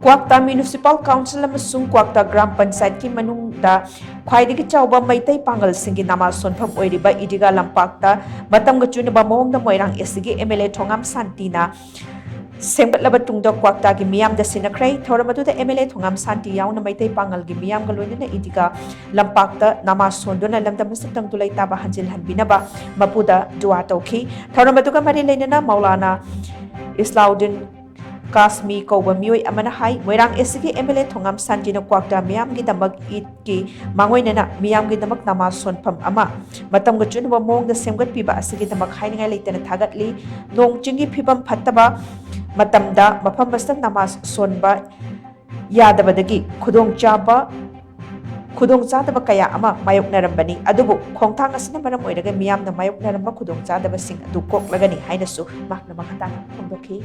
क्वाक्ता municipal council अमसुंग क्वाक्ता ग्राम पंचायत की मनुंगदा ख्वाइदगी चाउबा मैतै पांगल सिंगी नामा सोनफम ओइरिबा इदिगा लंपाक्ता मतमग चुनबा मोंगदा Moirang एसगी MLA Thongam शांतिना सेमगटलबा तुंगदा क्वाक्ता की मियामदा सिनख्रै थोरमदुदा एमएलए थोंगाम शांति याउना मैतै पांगल की मियामगा लोइनना इदिगा लंपाक्ता नामा सोंदुना लमदम सतंग तुलै ताबा हंजिल हनबिनबा मपुदा दुआ तौखी थोरमदुगा मरि लेनना मौलाना इस्लाउद्दीन काश्मी कौब मियोय अमना हाई मोइरांग एसगी एमएलए थोंगाम शांतिना क्वाक्ता मियामगी दमक ईद की मांगोइनना मियामगी दमक नामा सोनफम अमा मतमग चुनबा मोंगदा सेमगत पिबा असगी दमक हाइनिंगाय लेतना थागतली नोंग चिंगी फिबम फत्तबा मतमदा मफम बस्ता नामा सोनबा यादबदगी खुदोंचादबा कया अमा मायोकनरंबनी अदुबु खोंथांग असना मरम ओइरगा मियामना मायोकनरंबा खुदोंचादबसिंग अदु कोक्लगनी हाइनसु माकना मखताना फोंदोखी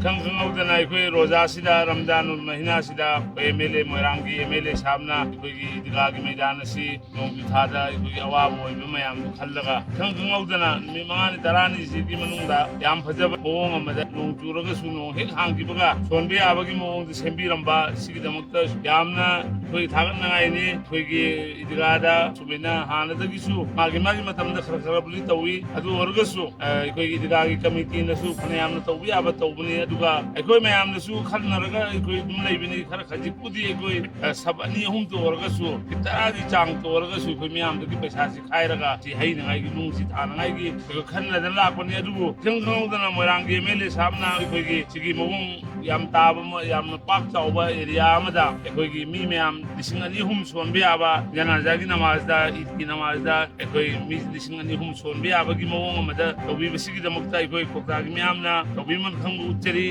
खंगौदना अखोई रोजासिदा रमजान महीनासिदा एमएलए मोइरांगी एमएलए साहबना अखोई इदगागी मैदान असि नोंजु थादा अखोई अवाब ओइबा मयाम खल्लगा खंगौदना मी मंगानी तरानी सिगी मनुंगदा याम फजब मोंग अमदा नोंग चुरगसु नोंग हेक हांगिबगा सोनबे आबगी मोंग सेंबिरंबा सिगिदमक्ता यामना अखोई थागतनागाइनी अखोईगी इदगादा सुबेना हानदगिसु मागी मतमदा खर खरबुली तौई अदु ओरगसु अखोईगी इदगागी कमिटीनसु फनयामना तौबी आबा तौबनी अदुगा अखोई मयामनसु खन्नरगा अखोई दुम लेबिनी खर खजिपुदी अखोई सब अनि अहुम तोरगसु तरागी चांग तोरगसु अखोई मयामदगी पैसासि खाइरगा सि हैनगाइगी नुंगसि थानगाइगी खन्नदन लापनी अदुबु खंगौदना मोइरांगी एमएलए साहबना अखोईगी सिगी मगुं याम ताबा याम पाक चाउबा एरिया अमदा अखोईगी मी मयाम लिसिंग अनि अहुम सोनबे आबा जनाजागी नमाजदा ईदगी नमाजदा अखोई मी लिसिंग अनि अहुम सोनबे आबागी मगुं अमदा तौबी बसिगी दमक्ता अखोई कोक्तागी मयामना तौबी मन खंगु उच्चरी